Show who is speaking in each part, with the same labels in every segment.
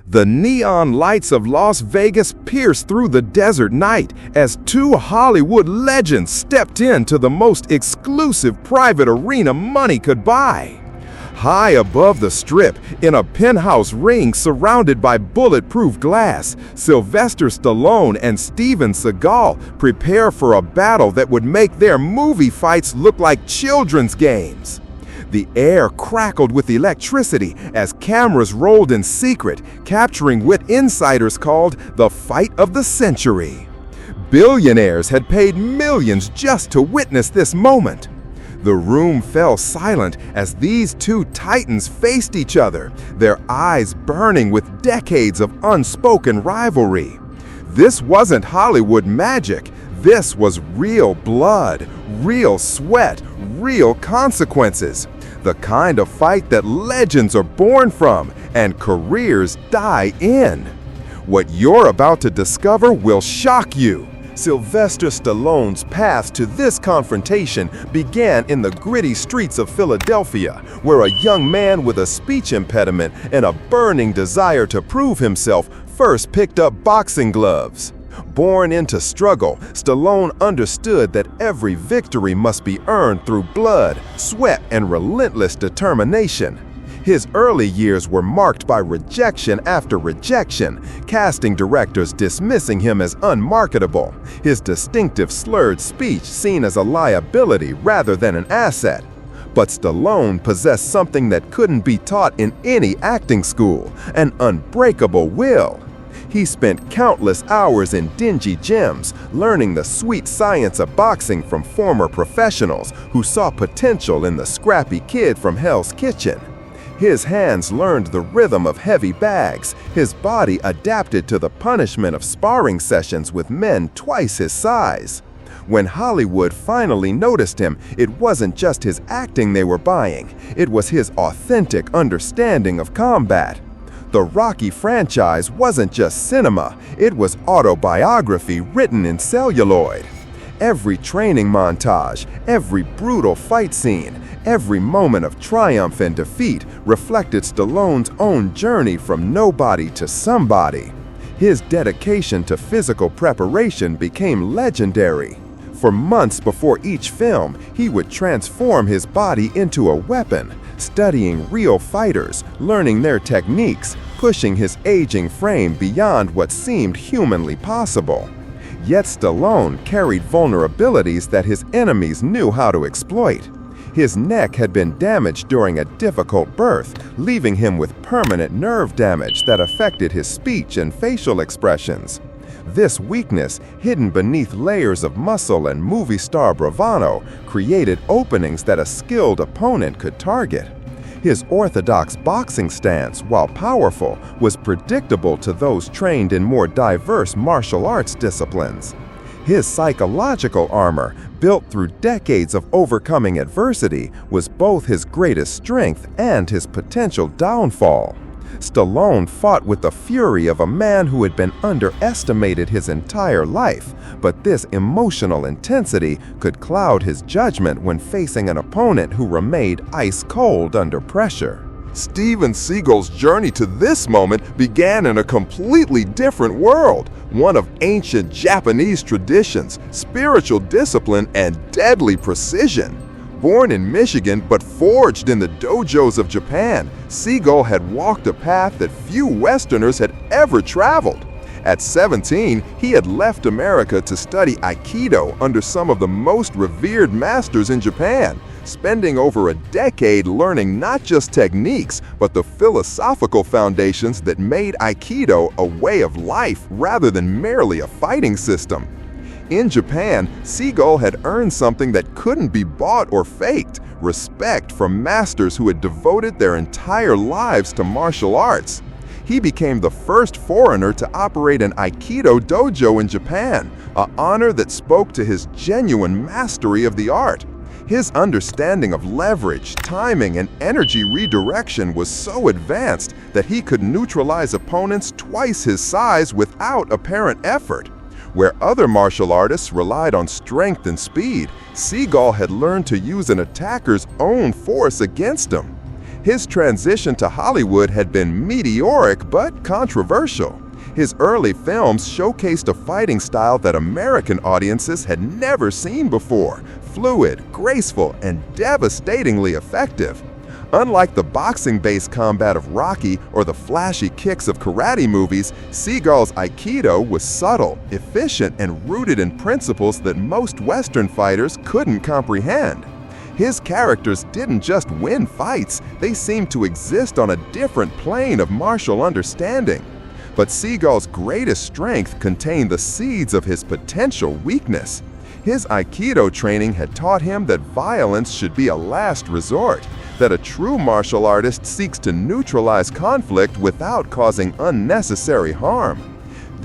Speaker 1: The neon lights of Las Vegas pierced through the desert night as two Hollywood legends stepped into the most exclusive private arena money could buy. High above the Strip, in a penthouse ring surrounded by bulletproof glass, Sylvester Stallone and Steven Seagal prepare for a battle that would make their movie fights look like children's games. The air crackled with electricity as cameras rolled in secret, capturing what insiders called the fight of the century. Billionaires had paid millions just to witness this moment. The room fell silent as these two titans faced each other, their eyes burning with decades of unspoken rivalry. This wasn't Hollywood magic. This was real blood, real sweat, real consequences. The kind of fight that legends are born from and careers die in. What you're about to discover will shock you. Sylvester Stallone's path to this confrontation began in the gritty streets of Philadelphia, where a young man with a speech impediment and a burning desire to prove himself first picked up boxing gloves. Born into struggle, Stallone understood that every victory must be earned through blood, sweat, and relentless determination. His early years were marked by rejection after rejection, casting directors dismissing him as unmarketable, his distinctive slurred speech seen as a liability rather than an asset. But Stallone possessed something that couldn't be taught in any acting school: an unbreakable will. He spent countless hours in dingy gyms, learning the sweet science of boxing from former professionals who saw potential in the scrappy kid from Hell's Kitchen. His hands learned the rhythm of heavy bags, his body adapted to the punishment of sparring sessions with men twice his size. When Hollywood finally noticed him, it wasn't just his acting they were buying, it was his authentic understanding of combat. The Rocky franchise wasn't just cinema, it was autobiography written in celluloid. Every training montage, every brutal fight scene, every moment of triumph and defeat reflected Stallone's own journey from nobody to somebody. His dedication to physical preparation became legendary. For months before each film, he would transform his body into a weapon, studying real fighters, learning their techniques, pushing his aging frame beyond what seemed humanly possible. Yet Stallone carried vulnerabilities that his enemies knew how to exploit. His neck had been damaged during a difficult birth, leaving him with permanent nerve damage that affected his speech and facial expressions. This weakness, hidden beneath layers of muscle and movie star bravado, created openings that a skilled opponent could target. His orthodox boxing stance, while powerful, was predictable to those trained in more diverse martial arts disciplines. His psychological armor, built through decades of overcoming adversity, was both his greatest strength and his potential downfall. Stallone fought with the fury of a man who had been underestimated his entire life, but this emotional intensity could cloud his judgment when facing an opponent who remained ice-cold under pressure. Steven Seagal's journey to this moment began in a completely different world, one of ancient Japanese traditions, spiritual discipline, and deadly precision. Born in Michigan but forged in the dojos of Japan, Seagull had walked a path that few Westerners had ever traveled. At 17, he had left America to study Aikido under some of the most revered masters in Japan, spending over a decade learning not just techniques, but the philosophical foundations that made Aikido a way of life rather than merely a fighting system. In Japan, Seagull had earned something that couldn't be bought or faked: respect from masters who had devoted their entire lives to martial arts. He became the first foreigner to operate an Aikido dojo in Japan, an honor that spoke to his genuine mastery of the art. His understanding of leverage, timing, and energy redirection was so advanced that he could neutralize opponents twice his size without apparent effort. Where other martial artists relied on strength and speed, Seagull had learned to use an attacker's own force against him. His transition to Hollywood had been meteoric but controversial. His early films showcased a fighting style that American audiences had never seen before, fluid, graceful, and devastatingly effective. Unlike the boxing-based combat of Rocky or the flashy kicks of karate movies, Seagal's Aikido was subtle, efficient, and rooted in principles that most Western fighters couldn't comprehend. His characters didn't just win fights, they seemed to exist on a different plane of martial understanding. But Seagal's greatest strength contained the seeds of his potential weakness. His Aikido training had taught him that violence should be a last resort, that a true martial artist seeks to neutralize conflict without causing unnecessary harm.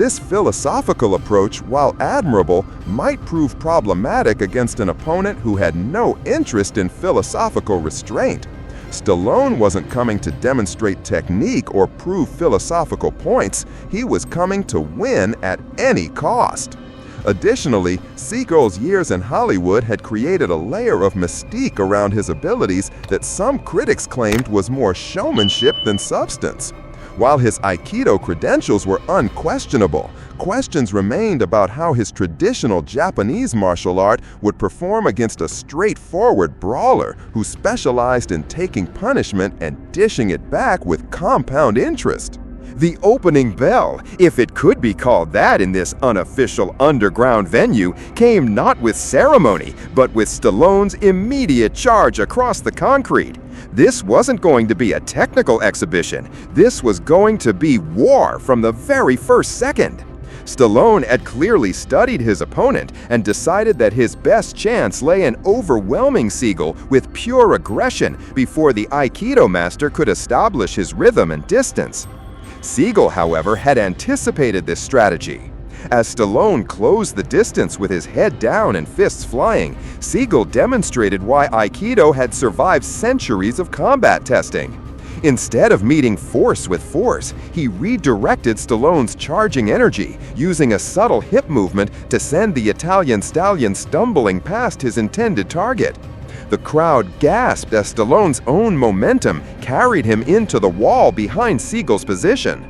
Speaker 1: This philosophical approach, while admirable, might prove problematic against an opponent who had no interest in philosophical restraint. Stallone wasn't coming to demonstrate technique or prove philosophical points, he was coming to win at any cost. Additionally, Seagal's years in Hollywood had created a layer of mystique around his abilities that some critics claimed was more showmanship than substance. While his Aikido credentials were unquestionable, questions remained about how his traditional Japanese martial art would perform against a straightforward brawler who specialized in taking punishment and dishing it back with compound interest. The opening bell, if it could be called that in this unofficial underground venue, came not with ceremony, but with Stallone's immediate charge across the concrete. This wasn't going to be a technical exhibition. This was going to be war from the very first second. Stallone had clearly studied his opponent and decided that his best chance lay in overwhelming Seagal with pure aggression before the Aikido master could establish his rhythm and distance. Seagal, however, had anticipated this strategy. As Stallone closed the distance with his head down and fists flying, Seagal demonstrated why Aikido had survived centuries of combat testing. Instead of meeting force with force, he redirected Stallone's charging energy, using a subtle hip movement to send the Italian stallion stumbling past his intended target. The crowd gasped as Stallone's own momentum carried him into the wall behind Seagal's position.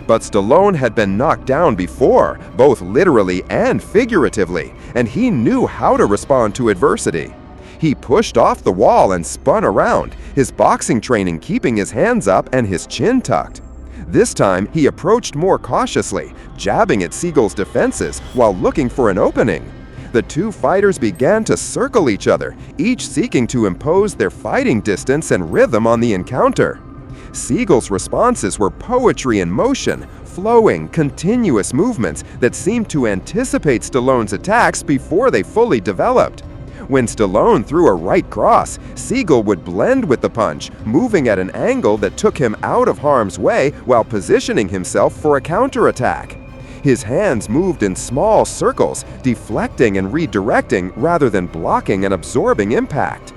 Speaker 1: But Stallone had been knocked down before, both literally and figuratively, and he knew how to respond to adversity. He pushed off the wall and spun around, his boxing training keeping his hands up and his chin tucked. This time, he approached more cautiously, jabbing at Seagal's defenses while looking for an opening. The two fighters began to circle each other, each seeking to impose their fighting distance and rhythm on the encounter. Seagal's responses were poetry in motion, flowing, continuous movements that seemed to anticipate Stallone's attacks before they fully developed. When Stallone threw a right cross, Seagal would blend with the punch, moving at an angle that took him out of harm's way while positioning himself for a counterattack. His hands moved in small circles, deflecting and redirecting rather than blocking and absorbing impact.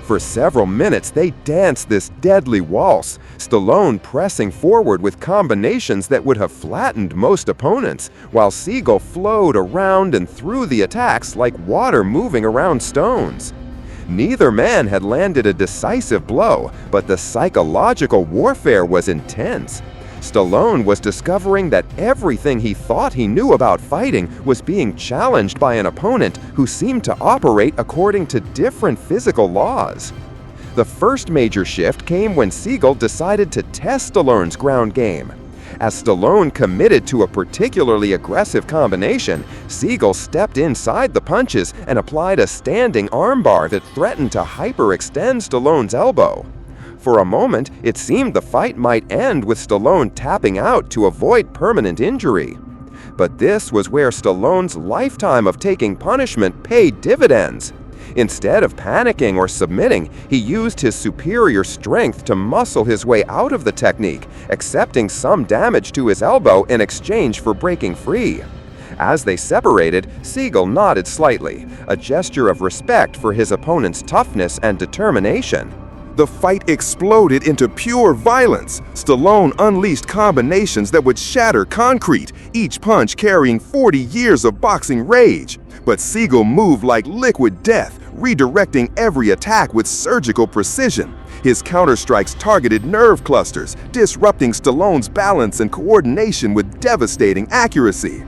Speaker 1: For several minutes, they danced this deadly waltz, Stallone pressing forward with combinations that would have flattened most opponents, while Seagal flowed around and through the attacks like water moving around stones. Neither man had landed a decisive blow, but the psychological warfare was intense. Stallone was discovering that everything he thought he knew about fighting was being challenged by an opponent who seemed to operate according to different physical laws. The first major shift came when Seagal decided to test Stallone's ground game. As Stallone committed to a particularly aggressive combination, Seagal stepped inside the punches and applied a standing armbar that threatened to hyperextend Stallone's elbow. For a moment, it seemed the fight might end with Stallone tapping out to avoid permanent injury. But this was where Stallone's lifetime of taking punishment paid dividends. Instead of panicking or submitting, he used his superior strength to muscle his way out of the technique, accepting some damage to his elbow in exchange for breaking free. As they separated, Seagal nodded slightly, a gesture of respect for his opponent's toughness and determination. The fight exploded into pure violence. Stallone unleashed combinations that would shatter concrete, each punch carrying 40 years of boxing rage. But Seagal moved like liquid death, redirecting every attack with surgical precision. His counterstrikes targeted nerve clusters, disrupting Stallone's balance and coordination with devastating accuracy.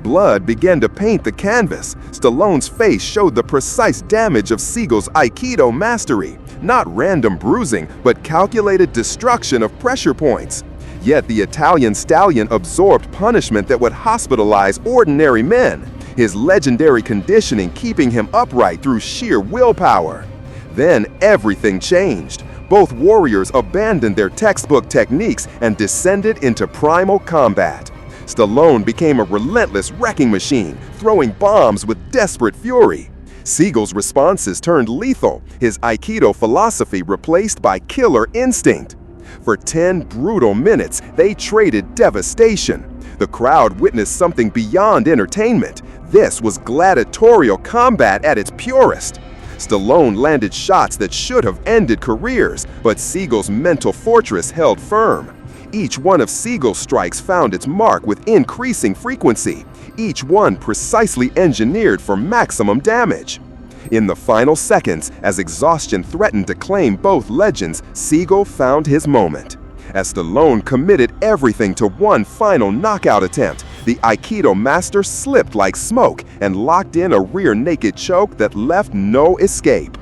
Speaker 1: Blood began to paint the canvas. Stallone's face showed the precise damage of Seagal's Aikido mastery, not random bruising, but calculated destruction of pressure points. Yet the Italian stallion absorbed punishment that would hospitalize ordinary men, his legendary conditioning keeping him upright through sheer willpower. Then everything changed. Both warriors abandoned their textbook techniques and descended into primal combat. Stallone became a relentless wrecking machine, throwing bombs with desperate fury. Seagal's responses turned lethal, his Aikido philosophy replaced by killer instinct. For 10 brutal minutes, they traded devastation. The crowd witnessed something beyond entertainment. This was gladiatorial combat at its purest. Stallone landed shots that should have ended careers, but Seagal's mental fortress held firm. Each one of Seagal's strikes found its mark with increasing frequency, each one precisely engineered for maximum damage. In the final seconds, as exhaustion threatened to claim both legends, Seagal found his moment. As Stallone committed everything to one final knockout attempt, the Aikido master slipped like smoke and locked in a rear naked choke that left no escape.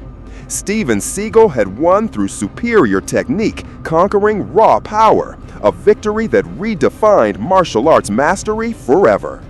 Speaker 1: Steven Seagal had won through superior technique, conquering raw power, a victory that redefined martial arts mastery forever.